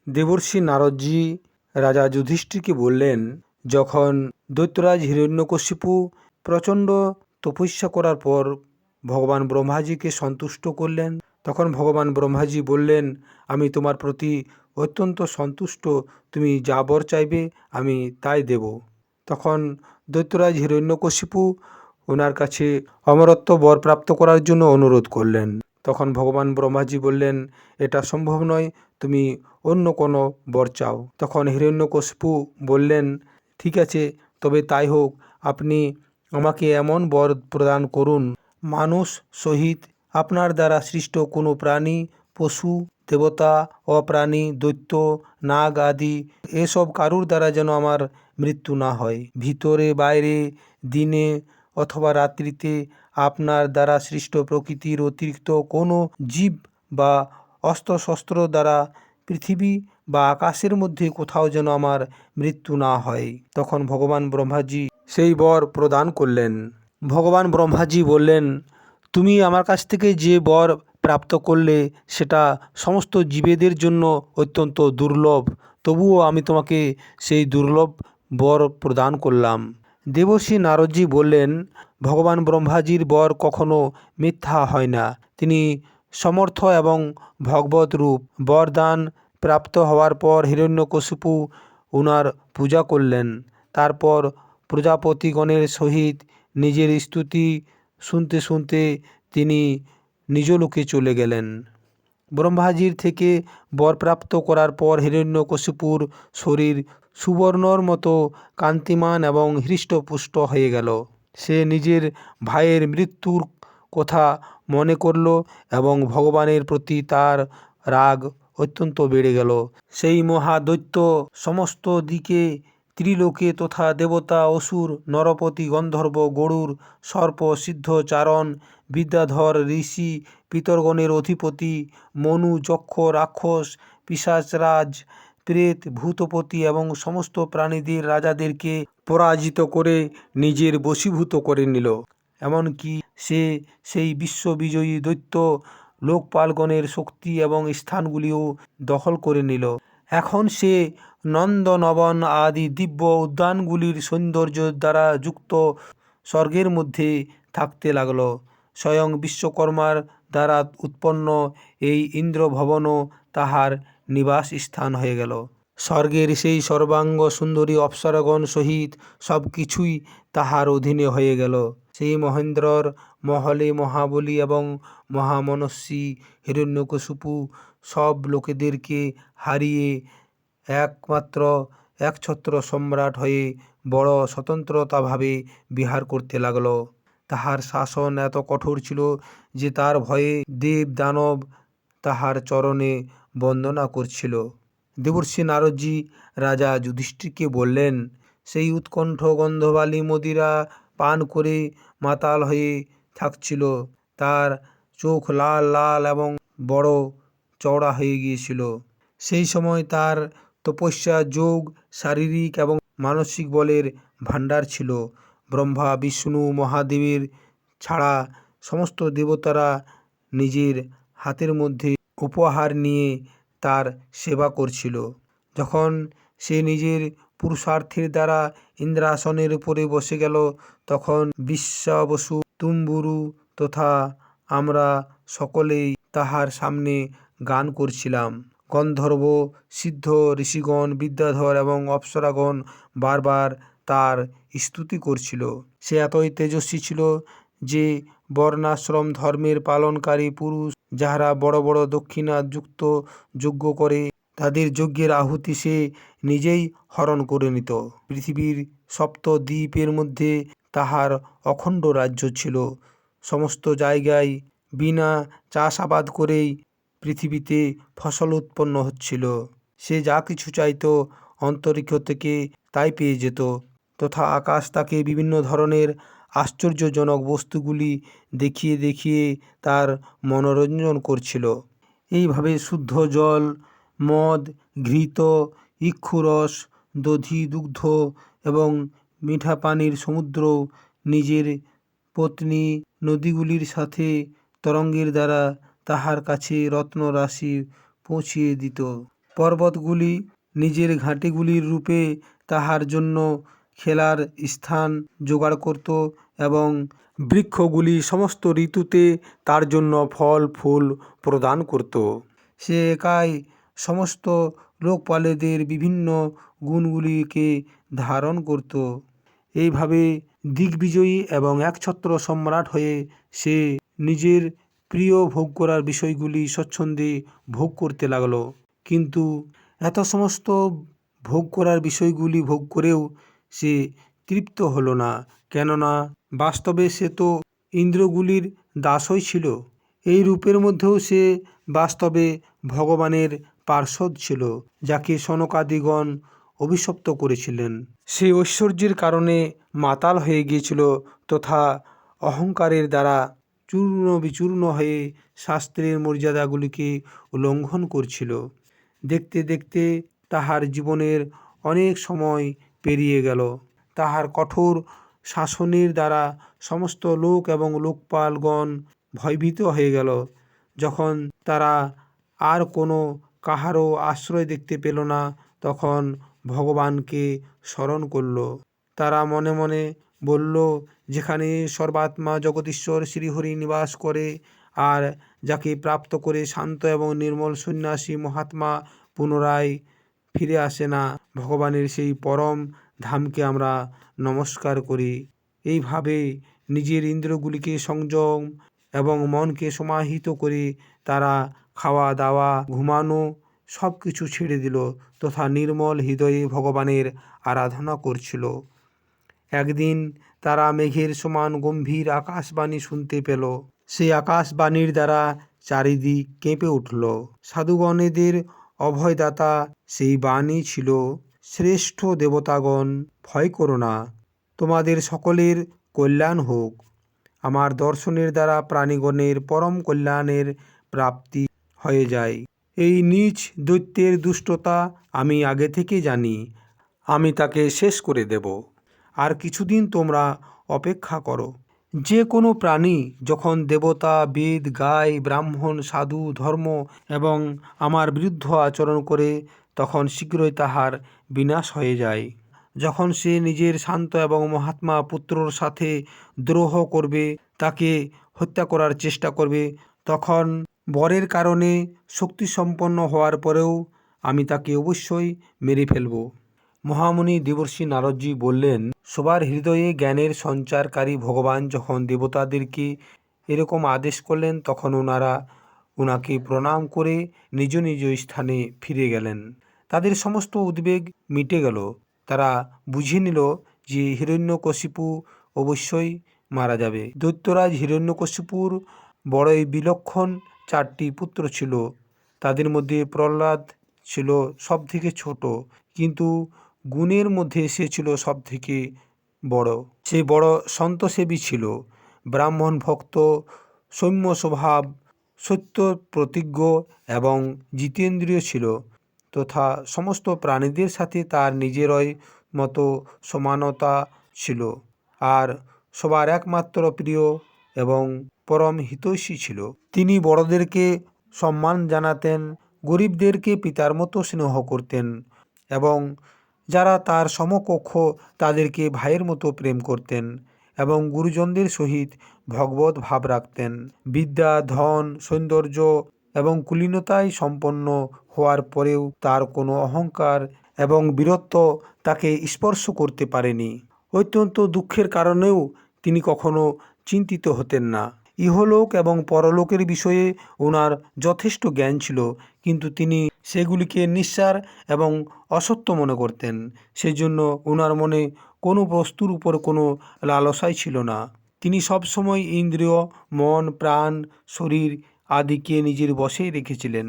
দেবর্ষি নারদজি রাজা যুধিষ্ঠিরকে বললেন, যখন দৈত্যরাজ হিরণ্যকশিপু প্রচণ্ড তপস্যা করার পর ভগবান ব্রহ্মাজিকে সন্তুষ্ট করলেন, তখন ভগবান ব্রহ্মাজি বললেন, আমি তোমার প্রতি অত্যন্ত সন্তুষ্ট, তুমি যা বর চাইবে আমি তাই দেব। তখন দৈত্যরাজ হিরণ্যকশিপু ওনার কাছে অমরত্ব বর প্রাপ্ত করার জন্য অনুরোধ করলেন। তখন ভগবান ব্রহ্মাজি বললেন, এটা সম্ভব নয়, তুমি অন্য কোনো বর চাও। তখন হিরণ্যকশিপু বললেন, ঠিক আছে, তবে তাই হোক, আপনি আমাকে এমন বর প্রদান করুন, মানুষ সহিত আপনার দ্বারা সৃষ্ট কোনো প্রাণী, পশু, দেবতা, অপ্রাণী, দৈত্য, নাগ আদি এসব কারুর দ্বারা যেন আমার মৃত্যু না হয়। ভিতরে বাইরে, দিনে অথবা রাত্রিতে আপনার দ্বারা সৃষ্ট প্রকৃতির অতিরিক্ত কোনো জীব বা অস্ত্রশস্ত্র দ্বারা পৃথিবী বা আকাশের মধ্যে কোথাও যেন আমার মৃত্যু না হয়। তখন ভগবান ব্রহ্মাজি সেই বর প্রদান করলেন। ভগবান ব্রহ্মাজি বললেন, তুমি আমার কাছ থেকে যে বর প্রাপ্ত করলে সেটা সমস্ত জীবেদের জন্য অত্যন্ত দুর্লভ, তবুও আমি তোমাকে সেই দুর্লভ বর প্রদান করলাম। দেবর্ষি নারদজি বললেন, ভগবান ব্রহ্মাজির বর কখনো মিথ্যা হয় না। তিনি সমর্থ এবং ভগবত রূপ। বরদান প্রাপ্ত হওয়ার পর হিরণ্যকশিপু ওনার পূজা করলেন। তারপর প্রজাপতিগণের সহিত নিজের স্তুতি শুনতে শুনতে তিনি নিজ লোকে চলে গেলেন। ব্রহ্মাজির থেকে বর প্রাপ্ত করার পর হিরণ্যকশিপুর শরীর সুবর্ণর মতো কান্তিমান এবং হৃষ্টপুষ্ট হয়ে গেল। সে নিজের ভাইয়ের মৃত্যুর কথা মনে করল এবং ভগবানের প্রতি তার রাগ অত্যন্ত বেড়ে গেল। সেই মহাদৈত্য সমস্ত দিকে ত্রিলোকে তথা দেবতা, অসুর, নরপতি, গন্ধর্ব, গরুর, সর্প, সিদ্ধ, চারণ, বিদ্যাধর, ঋষি, পিতরগণের অধিপতি, মনু, যক্ষ, রাক্ষস, পিশাচরাজ, প্রেত, ভূতপতি এবং সমস্ত প্রাণীদের রাজাদেরকে পরাজিত করে নিজের বশীভূত করে নিল। এমনকি সে সেই বিশ্ববিজয়ী দৈত্য লোকপালগণের শক্তি এবং স্থানগুলিও দখল করে নিল। এখন সে নন্দনবন আদি দিব্য উদ্যানগুলির সৌন্দর্য দ্বারা যুক্ত স্বর্গের মধ্যে থাকতে লাগল। স্বয়ং বিশ্বকর্মার দ্বারা উৎপন্ন এই ইন্দ্রভবনও তাহার নিবাস স্থান হয়ে গেল। স্বর্গের সেই সর্বাঙ্গ সুন্দরী অপ্সরাগণ সহিত সব কিছুই তাহার অধীনে হয়ে গেল। সেই মহেন্দ্রর মহলে মহাবলী এবং মহামনস্বী হিরণ্যকশিপু সব লোকেদেরকে হারিয়ে একমাত্র একছত্র সম্রাট হয়ে বড় স্বতন্ত্রতাভাবে বিহার করতে লাগল। তাহার শাসন এত কঠোর ছিল যে তার ভয়ে দেব দানব তাহার চরণে বন্দনা করছিল। দেবর্ষি নারদজি রাজা যুধিষ্ঠিরকে বললেন, সেই উৎকণ্ঠ গন্ধবালী মদিরা পান করে মাতাল হয়ে থাকছিল। তার চোখ লাল লাল এবং বড় চওড়া হয়ে গিয়েছিল। সেই সময় তার তপস্যা, যোগ, শারীরিক এবং মানসিক বলের ভাণ্ডার ছিল। ব্রহ্মা, বিষ্ণু, মহাদেবের ছাড়া সমস্ত দেবতারা নিজের হাতের মধ্যে উপহার নিয়ে তার সেবা করছিল। যখন সে নিজের পুরুষার্থের দ্বারা ইন্দ্রাসনের উপরে বসে গেল, তখন বিশ্বাবসু, তুম্বুরু তথা আমরা সকলেই তাহার সামনে গান করছিলাম। গন্ধর্ব, সিদ্ধ, ঋষিগণ, বিদ্যাধর এবং অপ্সরাগণ বারবার তার স্তুতি করছিল। সে এতই তেজস্বী ছিল যে বর্ণাশ্রম ধর্মের পালনকারী পুরুষ যাহারা বড় বড় দক্ষিণা যুক্ত যজ্ঞ করে, তাদের যজ্ঞের আহুতি সে নিজেই হরণ করে নিত। পৃথিবীর সপ্ত দ্বীপের মধ্যে তাহার অখণ্ড রাজ্য ছিল। সমস্ত জায়গায় বিনা চাষাবাদ করেই পৃথিবীতে ফসল উৎপন্ন হচ্ছিল। সে যা কিছু চাইত অন্তরিক্ষ থেকে তাই পেয়ে যেত, তথা আকাশ তাকে বিভিন্ন ধরনের আশ্চর্যজনক বস্তুগুলি দেখিয়ে দেখিয়ে তার মনোরঞ্জন করছিল। এইভাবে শুদ্ধ জল, মদ, ঘৃত, ইক্ষুরস, দধি, দুগ্ধ এবং মিঠা পানির সমুদ্র নিজের পত্নী নদীগুলির সাথে তরঙ্গের দ্বারা তাহার কাছে রত্নরাশি পৌঁছিয়ে দিত। পর্বতগুলি নিজের ঘাঁটিগুলির রূপে তাহার জন্য খেলার স্থান জোগাড় করত এবং বৃক্ষগুলি সমস্ত ঋতুতে তার জন্য ফল ফুল প্রদান করত। সে একাই সমস্ত লোকপালেদের বিভিন্ন গুণগুলিকে ধারণ করত। এইভাবে দিগ্বিজয়ী এবং একছত্র সম্রাট হয়ে সে নিজের প্রিয় ভোগ করার বিষয়গুলি স্বচ্ছন্দে ভোগ করতে লাগলো। কিন্তু এত সমস্ত ভোগ করার বিষয়গুলি ভোগ করেও সে তৃপ্ত হলো না, কেননা বাস্তবে সে তো ইন্দ্রগুলির দাসই ছিল। এই রূপের মধ্যেও সে বাস্তবে ভগবানের পার্ষদ ছিল, যাকে সনকাদিগণ অভিশপ্ত করেছিলেন। সে ঐশ্বর্যের কারণে মাতাল হয়ে গিয়েছিল তথা অহংকারের দ্বারা চূর্ণ বিচূর্ণ হয়ে শাস্ত্রের মর্যাদাগুলিকে উল্লঙ্ঘন করছিল। দেখতে দেখতে তাহার জীবনের অনেক সময় পেরিয়ে গেল। তাহার কঠোর শাসনের দ্বারা সমস্ত লোক এবং লোকপালগণ ভয়ভীত হয়ে গেল। যখন তারা আর কোনো কাহারও আশ্রয় দেখতে পেল না, তখন ভগবানকে স্মরণ করল। তারা মনে মনে বলল, যেখানে সর্বাত্মা জগদীশ্বর শ্রীহরি নিবাস করে আর যাকে প্রাপ্ত করে শান্ত এবং নির্মল সন্ন্যাসী মহাত্মা পুনরায় ফিরে আসে না, ভগবানের সেই পরম ধামকে আমরা নমস্কার করি। এইভাবে নিজের ইন্দ্রগুলিকে সংযম এবং মনকে সমাহিত করে তারা খাওয়া দাওয়া ঘুমানো সব কিছু ছেড়ে দিল তথা নির্মল হৃদয়ে ভগবানের আরাধনা করছিল। একদিন তারা মেঘের সমান গম্ভীর আকাশবাণী শুনতে পেল। সেই আকাশবাণীর দ্বারা চারিদিক কেঁপে উঠল। সাধুগণেদের অভয়দাতা সেই বাণী ছিল, শ্রেষ্ঠ দেবতাগণ, ভয় করো না, তোমাদের সকলের কল্যাণ হোক। আমার দর্শনের দ্বারা প্রাণীগণের পরম কল্যাণের প্রাপ্তি হয়ে যায়। এই নীচ দৈত্যের দুষ্টতা আমি আগে থেকে জানি, আমি তাকে শেষ করে দেব। আর কিছুদিন তোমরা অপেক্ষা করো। যে কোনো প্রাণী যখন দেবতা, বেদ, গায়, ব্রাহ্মণ, সাধু, ধর্ম এবং আমার বিরুদ্ধ আচরণ করে, তখন শীঘ্রই তাহার বিনাশ হয়ে যায়। যখন সে নিজের শান্ত এবং মহাত্মা পুত্রর সাথে দ্রোহ করবে, তাকে হত্যা করার চেষ্টা করবে, তখন বরের কারণে শক্তিসম্পন্ন হওয়ার পরেও আমি তাকে অবশ্যই মেরে ফেলব। মহামুনি দেবর্ষি নারদজি বললেন, সবার হৃদয়ে জ্ঞানের সঞ্চারকারী ভগবান যখন দেবতাদেরকে এরকম আদেশ করলেন, তখন ওনাকে প্রণাম করে নিজ নিজ স্থানে ফিরে গেলেন। তাদের সমস্ত উদ্বেগ মিটে গেল। তারা বুঝে নিল যে হিরণ্যকশিপু অবশ্যই মারা যাবে। দৈত্যরাজ হিরণ্যকশিপুর বড়ই বিলক্ষণ 4টি পুত্র ছিল। তাদের মধ্যে প্রহ্লাদ ছিল সব থেকে ছোট, কিন্তু গুণের মধ্যে সে ছিল সব থেকে বড়। সে বড় সন্তসেবী ছিল, ব্রাহ্মণ ভক্ত, সৌম্য স্বভাব, সত্য প্রতিজ্ঞ এবং জিতেন্দ্রিয় ছিল তথা সমস্ত প্রাণীদের সাথে তার নিজেরই মতো সমানতা ছিল আর সবার একমাত্র প্রিয় এবং পরম হিতৈষী ছিল। তিনি বড়দেরকে সম্মান জানাতেন, গরিবদেরকে পিতার মতো স্নেহ করতেন এবং যারা তার সমকক্ষ তাদেরকে ভাইয়ের মতো প্রেম করতেন এবং গুরুজনদের সহিত ভগবত ভাব রাখতেন। বিদ্যা, ধন, সৌন্দর্য এবং কুলীনতায় সম্পন্ন হওয়ার পরেও তার কোনো অহংকার এবং বীরত্ব তাকে স্পর্শ করতে পারেনি। অত্যন্ত দুঃখের কারণেও তিনি কখনো চিন্তিত হতেন না। ইহলোক এবং পরলোকের বিষয়ে ওনার যথেষ্ট জ্ঞান ছিল, কিন্তু তিনি সেগুলিকে নিঃসার এবং অসত্য মনে করতেন। সেজন্য ওনার মনে কোনো বস্তুর উপর কোনো লালসাই ছিল না। তিনি সবসময় ইন্দ্রিয়, মন, প্রাণ, শরীর আদিকে নিজের বশেই রেখেছিলেন।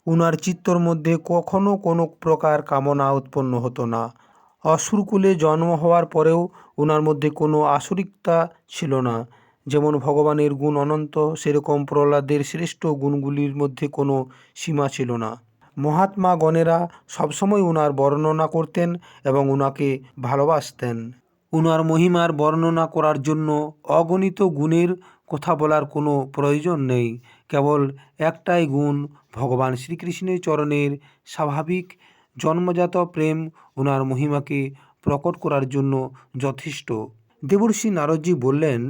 ওনার চিত্তর মধ্যে কখনো কোনো প্রকার কামনা উৎপন্ন হতো না। অসুরকুলে জন্ম হওয়ার পরেও ওনার মধ্যে কোনো আসরিকতা ছিল না। যেমন ভগবানের গুণ অনন্ত, সেরকম প্রহ্লাদের শ্রেষ্ঠ গুণগুলির মধ্যে কোনো সীমা ছিল না। মহাত্মা গণেরা সবসময় ওনার বর্ণনা করতেন এবং ওনাকে ভালোবাসতেন। ওনার মহিমার বর্ণনা করার জন্য অগণিত গুণের কথা বলার কোনো প্রয়োজন নেই। কেবল একটাই গুণ, ভগবান শ্রীকৃষ্ণের চরণের স্বাভাবিক জন্মজাত প্রেম ওনার মহিমাকে প্রকট করার জন্য যথেষ্ট। দেবর্ষি নারদজি বললেন,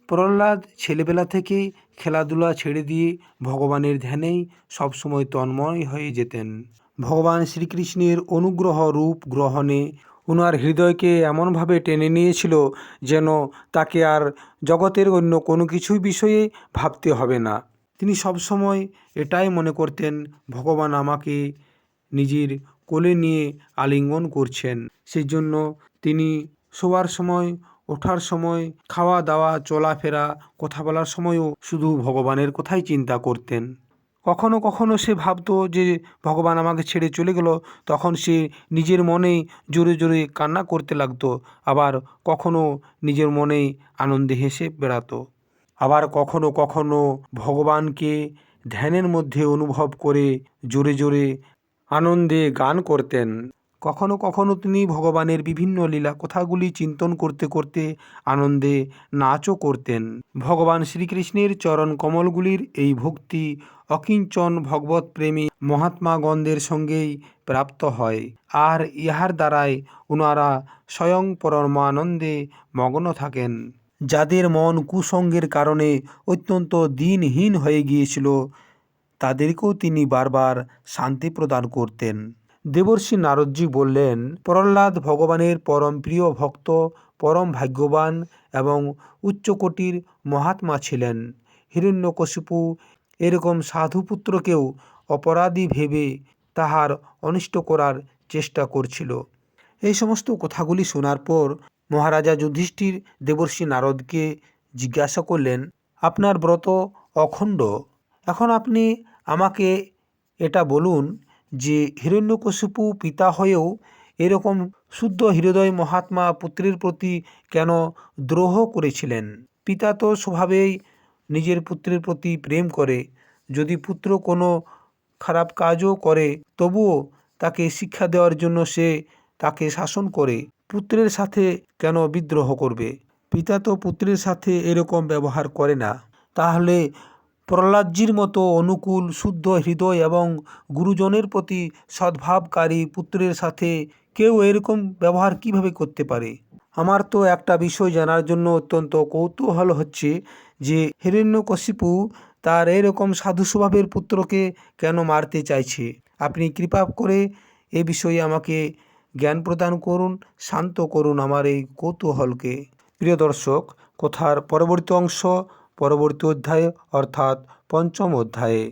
প্রহ্লাদ ছেলেবেলা থেকেই খেলাধুলা ছেড়ে দিয়ে ভগবানের ধ্যানেই সবসময় তন্ময় হয়ে যেতেন। ভগবান শ্রীকৃষ্ণের অনুগ্রহ রূপ গ্রহণে ওনার হৃদয়কে এমনভাবে টেনে নিয়েছিল যেন তাকে আর জগতের অন্য কোনো কিছুই বিষয়ে ভাবতে হবে না। তিনি সবসময় এটাই মনে করতেন, ভগবান আমাকে নিজের কোলে নিয়ে আলিঙ্গন করছেন। সেই জন্য তিনি শোবার সময়, ওঠার সময়, খাওয়া দাওয়া, চলাফেরা, কথা বলার সময়ও শুধু ভগবানের কথাই চিন্তা করতেন। কখনো কখনো সে ভাবতো যে ভগবান আমাকে ছেড়ে চলে গেল, তখন সে নিজের মনেই জোরে জোরে কান্না করতে লাগতো। আবার কখনো নিজের মনেই আনন্দে হেসে বেড়াতো। আবার কখনো কখনো ভগবানকে ধ্যানের মধ্যে অনুভব করে জোরে জোরে আনন্দে গান করতেন। কখনো কখনো তিনি ভগবানের বিভিন্ন লীলা কথাগুলি চিন্তন করতে করতে আনন্দে নাচও করতেন। ভগবান শ্রীকৃষ্ণের চরণ কমলগুলির এই ভক্তি অকিঞ্চন ভগবত প্রেমী মহাত্মাগণদের সঙ্গেই প্রাপ্ত হয়, আর ইহার দ্বারাই ওনারা স্বয়ং পরমানন্দে মগ্ন থাকেন। যাদের মন কুসঙ্গের কারণে অত্যন্ত দিনহীন হয়ে গিয়েছিল, তাদেরকেও তিনি বারবার শান্তি প্রদান করতেন। দেবর্ষি নারদজি বললেন, প্রহ্লাদ ভগবানের পরম প্রিয় ভক্ত, পরম ভাগ্যবান এবং উচ্চকোটির মহাত্মা ছিলেন। হিরণ্যকশিপু এরকম সাধুপুত্রকেও অপরাধী ভেবে তাহার অনিষ্ট করার চেষ্টা করছিল। এই সমস্ত কথাগুলি শোনার পর মহারাজা যুধিষ্ঠির দেবর্ষি নারদকে জিজ্ঞাসা করলেন, আপনার ব্রত অখণ্ড, এখন আপনি আমাকে এটা বলুন যে হিরণ্যকশিপু পিতা হয়েও এরকম শুদ্ধ হৃদয় মহাত্মা পুত্রের প্রতি কেন দ্রোহ করেছিলেন? পিতা তো স্বভাবেই নিজের পুত্রের প্রতি প্রেম করে। যদি পুত্র কোনো খারাপ কাজও করে তবুও তাকে শিক্ষা দেওয়ার জন্য সে তাকে শাসন করে। পুত্রের সাথে কেন বিদ্রোহ করবে? পিতা তো পুত্রের সাথে এরকম ব্যবহার করে না। তাহলে প্রহ্লাদজির মতো অনুকূল, শুদ্ধ হৃদয় এবং গুরুজনের প্রতি সদ্ভাবকারী পুত্রের সাথে কেউ এরকম ব্যবহার কিভাবে করতে পারে? আমার তো একটা বিষয় জানার জন্য অত্যন্ত কৌতূহল হচ্ছে যে হিরণ্যকশিপু তার এরকম সাধু স্বভাবের পুত্রকে কেন মারতে চাইছে। আপনি কৃপা করে এ বিষয়ে আমাকে জ্ঞান প্রদান করুন, শান্ত করুন আমার এই কৌতূহলকে। প্রিয় দর্শক, কথার পরবর্তী অংশ পরবর্তী অধ্যায়ে অর্থাৎ ৫ম অধ্যায়ে।